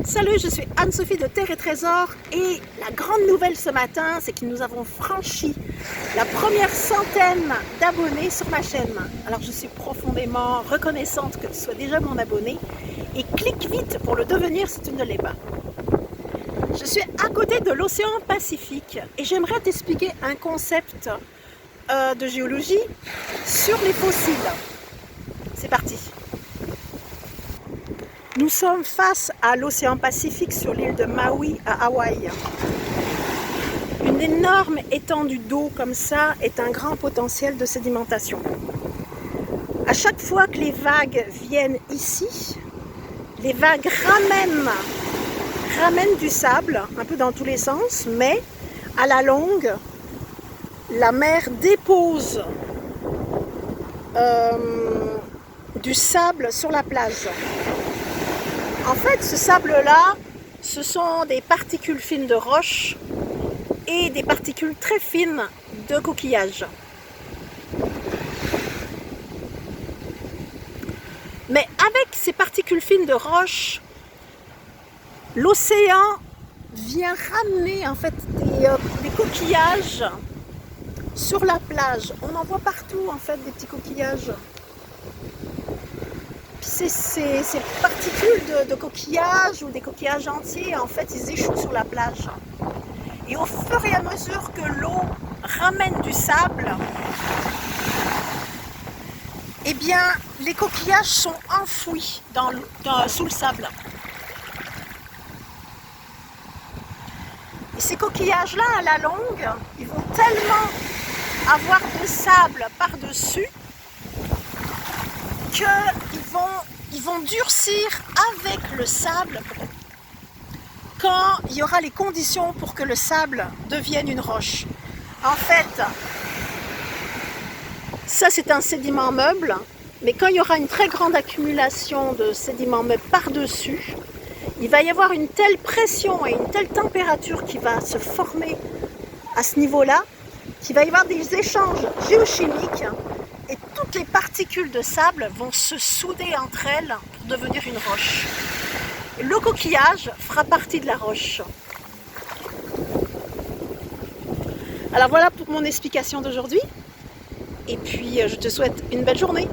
Salut, je suis Anne-Sophie de Terre et Trésor et la grande nouvelle ce matin, c'est que nous avons franchi la première centaine d'abonnés sur ma chaîne. Alors je suis profondément reconnaissante que tu sois déjà mon abonné et clique vite pour le devenir si tu ne l'es pas. Je suis à côté de l'océan Pacifique et j'aimerais t'expliquer un concept de géologie sur les fossiles. C'est parti. Nous sommes face à l'océan Pacifique sur l'île de Maui à Hawaï. Une énorme étendue d'eau comme ça est un grand potentiel de sédimentation. À chaque fois que les vagues viennent ici, les vagues ramènent du sable un peu dans tous les sens, mais à la longue, la mer dépose du sable sur la plage. En fait, ce sable-là, ce sont des particules fines de roche et des particules très fines de coquillages. Mais avec ces particules fines de roche, l'océan vient ramener en fait des coquillages sur la plage. On en voit partout en fait des petits coquillages. Ces particules de coquillages ou des coquillages entiers, en fait, ils échouent sur la plage. Et au fur et à mesure que l'eau ramène du sable, eh bien, les coquillages sont enfouis sous le sable. Et ces coquillages-là, à la longue, ils vont tellement avoir de sable par-dessus qu'ils vont durcir avec le sable quand il y aura les conditions pour que le sable devienne une roche. En fait, ça c'est un sédiment meuble, mais quand il y aura une très grande accumulation de sédiments meubles par-dessus, il va y avoir une telle pression et une telle température qui va se former à ce niveau-là, qu'il va y avoir des échanges géochimiques et toutes les particules de sable vont se souder entre elles pour devenir une roche. Et le coquillage fera partie de la roche. Alors voilà pour mon explication d'aujourd'hui. Et puis je te souhaite une belle journée.